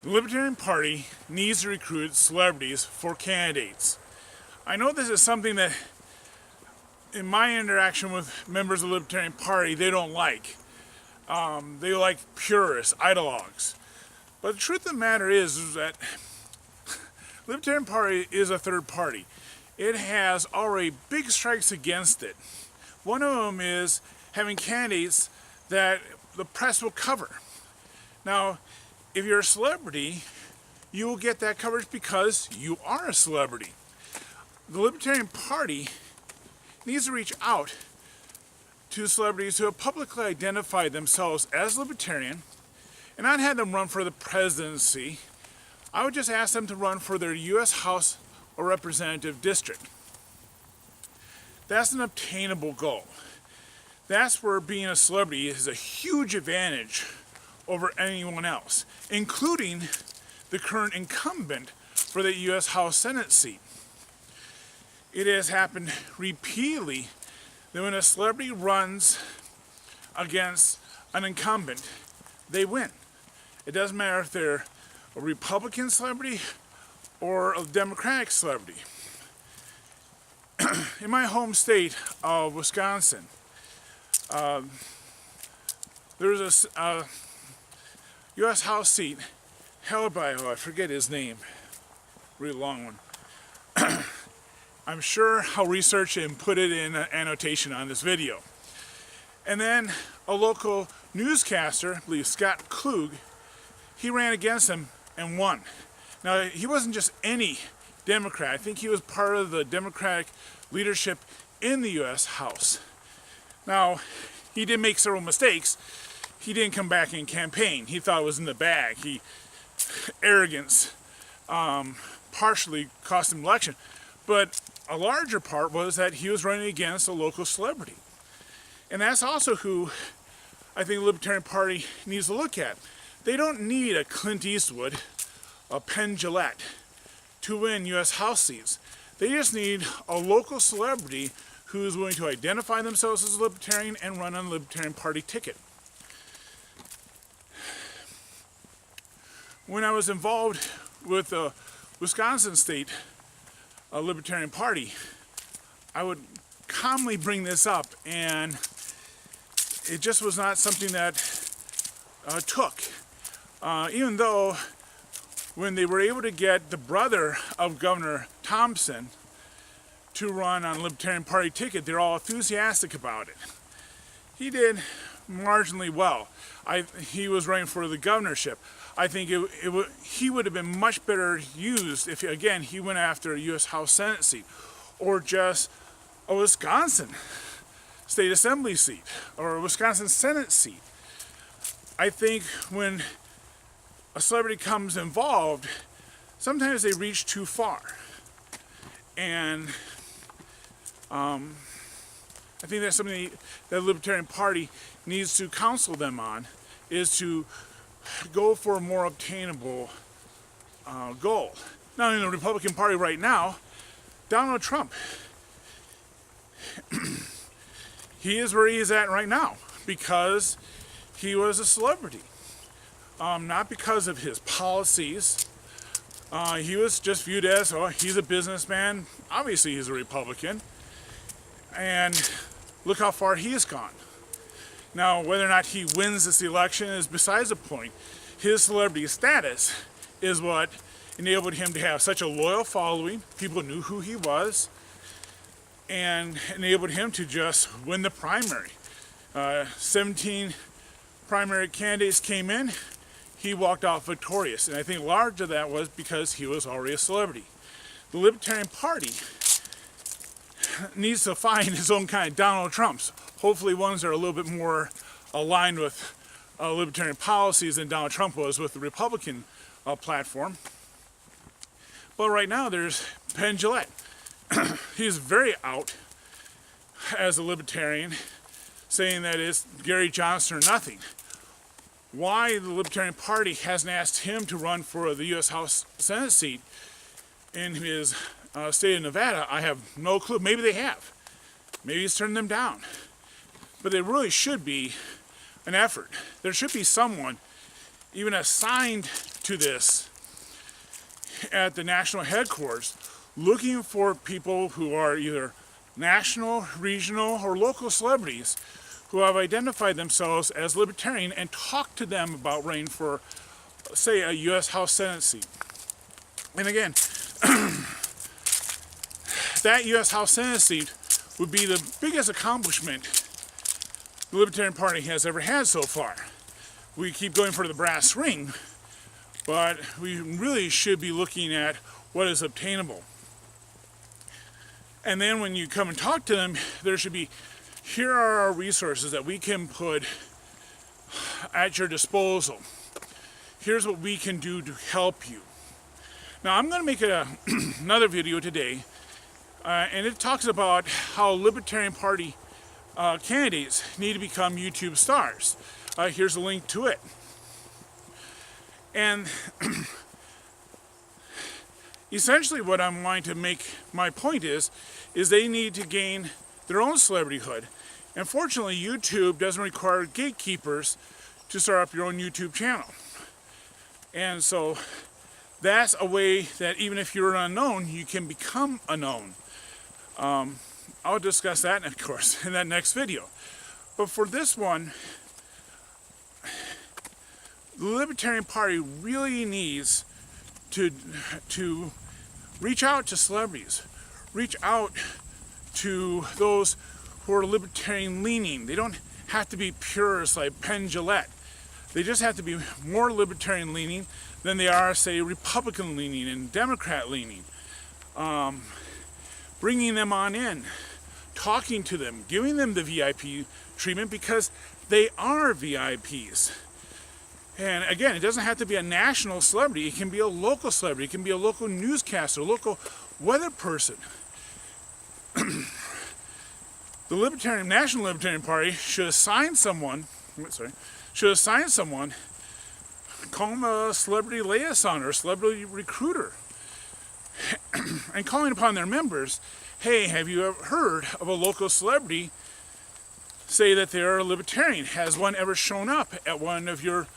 The Libertarian Party needs to recruit celebrities for candidates. I know this is something that, in my interaction with members of the Libertarian Party, they don't like. They like purists, ideologues. But the truth of the matter is that the Libertarian Party is a third party. It has already big strikes against it. One of them is having candidates that the press will cover. Now, if you're a celebrity, you will get that coverage because you are a celebrity. The Libertarian Party needs to reach out to celebrities who have publicly identified themselves as libertarian and not have them run for the presidency. I would just ask them to run for their U.S. House or Representative district. That's an obtainable goal. That's where being a celebrity is a huge advantage over anyone else, including the current incumbent for the U.S. House Senate seat. It has happened repeatedly that when a celebrity runs against an incumbent, they win. It doesn't matter if they're a Republican celebrity or a Democratic celebrity. In my home state of Wisconsin, there's a U.S. House seat held by, I forget his name, really long one. I'm sure I'll research it and put it in an annotation on this video. And then a local newscaster, I believe Scott Klug, he ran against him and won. Now, he wasn't just any Democrat. I think he was part of the Democratic leadership in the U.S. House. Now, he did make several mistakes. He didn't come back and campaign. He thought it was in the bag. Arrogance partially cost him the election. But a larger part was that he was running against a local celebrity. And that's also who I think the Libertarian Party needs to look at. They don't need a Clint Eastwood, a Penn Jillette to win U.S. House seats. They just need a local celebrity who's willing to identify themselves as a libertarian and run on the Libertarian Party ticket. When I was involved with the Wisconsin State Libertarian Party, I would commonly bring this up, and it just was not something that took. Even though when they were able to get the brother of Governor Thompson to run on a Libertarian Party ticket, they're all enthusiastic about it. He did marginally well. He was running for the governorship. I think he would have been much better used if, again, he went after a U.S. House Senate seat or just a Wisconsin State Assembly seat or a Wisconsin Senate seat. I think when a celebrity comes involved, sometimes they reach too far. And I think that's something that the Libertarian Party needs to counsel them on, is to go for a more obtainable goal. Now, in the Republican Party right now, Donald Trump, he is where he is at right now because he was a celebrity. Not because of his policies. He was just viewed as, oh, he's a businessman. Obviously, he's a Republican. And look how far he has gone. Now, whether or not he wins this election is besides the point. His celebrity status is what enabled him to have such a loyal following. People knew who he was, and enabled him to just win the primary. 17 primary candidates came in. He walked out victorious, and I think large of that was because he was already a celebrity. The Libertarian Party needs to find his own kind of Donald Trumps. Hopefully ones that are a little bit more aligned with libertarian policies than Donald Trump was with the Republican platform. But right now there's Penn Jillette. He's very out as a libertarian, saying that it's Gary Johnson or nothing. Why the Libertarian Party hasn't asked him to run for the U.S. House Senate seat in his state of Nevada, I have no clue. Maybe they have. Maybe he's turned them down. But there really should be an effort. There should be someone even assigned to this at the national headquarters, looking for people who are either national, regional, or local celebrities who have identified themselves as libertarian, and talk to them about running for, say, a U.S. House Senate seat. And again, that U.S. House Senate seat would be the biggest accomplishment the Libertarian Party has ever had so far. We keep going for the brass ring, but we really should be looking at what is obtainable. And then when you come and talk to them, there should be, here are our resources that we can put at your disposal. Here's what we can do to help you. Now I'm going to make another video today, and it talks about how Libertarian Party candidates need to become YouTube stars. Here's a link to it. And essentially what I'm wanting to make my point is they need to gain their own celebrityhood. And fortunately, YouTube doesn't require gatekeepers to start up your own YouTube channel. And so that's a way that even if you're an unknown, you can become a known. I'll discuss that, of course, in that next video. But for this one, the Libertarian Party really needs to reach out to celebrities, reach out to those who are libertarian leaning. They don't have to be purists like Penn Jillette. They just have to be more libertarian leaning than they are, say, Republican leaning and Democrat leaning. Bringing them on in, talking to them, giving them the VIP treatment because they are VIPs. And again, it doesn't have to be a national celebrity. It can be a local celebrity. It can be a local newscaster, a local weather person. The National Libertarian Party should assign someone, call them a celebrity liaison or a celebrity recruiter, and calling upon their members, hey, have you ever heard of a local celebrity say that they're a libertarian? Has one ever shown up at one of your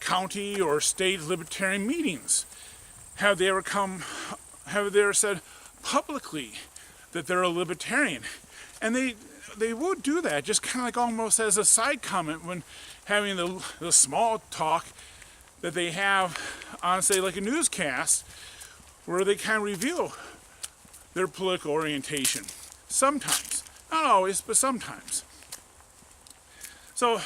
county or state libertarian meetings? Have they ever said publicly that they're a libertarian? And they would do that, just kind of like almost as a side comment when having the small talk that they have on, say, like a newscast, where they kind of reveal their political orientation. Sometimes. Not always, but sometimes. So,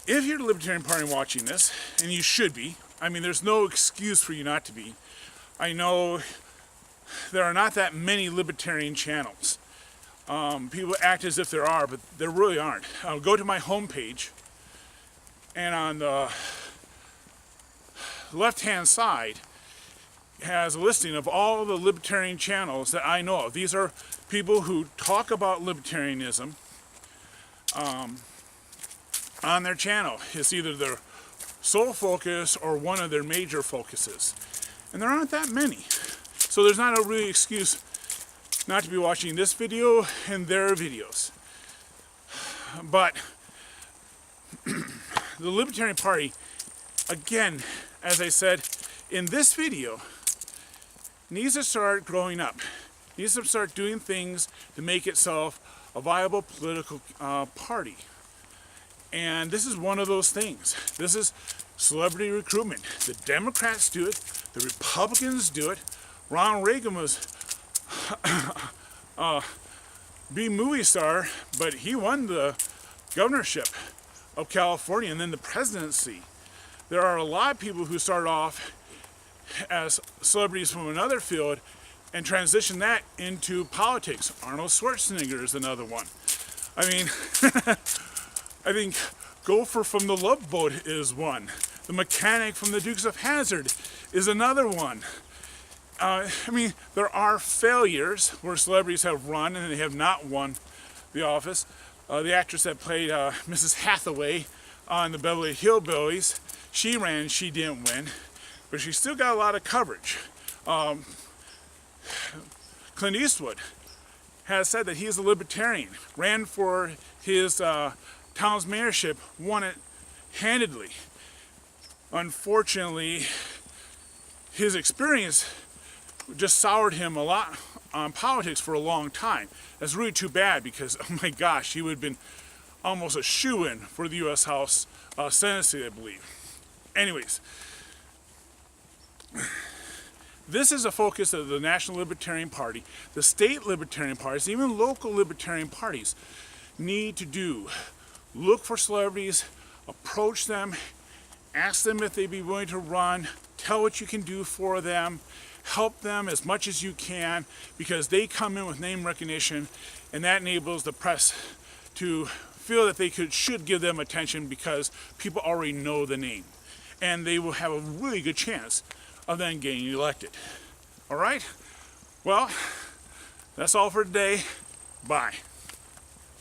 if you're the Libertarian Party watching this, and you should be, I mean, there's no excuse for you not to be. I know there are not that many libertarian channels. People act as if there are, but there really aren't. Go to my homepage, and on the left-hand side has a listing of all the libertarian channels that I know of. These are people who talk about libertarianism on their channel. It's either their sole focus or one of their major focuses. And there aren't that many. So there's not a really excuse not to be watching this video and their videos. But the Libertarian Party, again, as I said in this video, needs to start growing up. Needs to start doing things to make itself a viable political party. And this is one of those things. This is celebrity recruitment. The Democrats do it. The Republicans do it. Ronald Reagan was be movie star, but he won the governorship of California and then the presidency. There are a lot of people who start off as celebrities from another field and transition that into politics. Arnold Schwarzenegger is another one. I mean, I think Gopher from the Love Boat is one. The mechanic from the Dukes of Hazzard is another one. I mean, there are failures where celebrities have run and they have not won the office. The actress that played Mrs. Hathaway on the Beverly Hillbillies, she ran, she didn't win, but she still got a lot of coverage. Clint Eastwood has said that he is a libertarian, ran for his town's mayorship won it handedly. Unfortunately, his experience just soured him a lot on politics for a long time. That's really too bad because, oh my gosh, he would have been almost a shoo-in for the U.S. House Senate seat, I believe. Anyways, this is a focus of the National Libertarian Party. The state Libertarian parties, even local Libertarian parties, need to do. Look for celebrities, approach them, ask them if they'd be willing to run, tell what you can do for them, help them as much as you can, because they come in with name recognition, and that enables the press to feel that they should give them attention because people already know the name. And they will have a really good chance of then getting elected. All right? Well, that's all for today. Bye.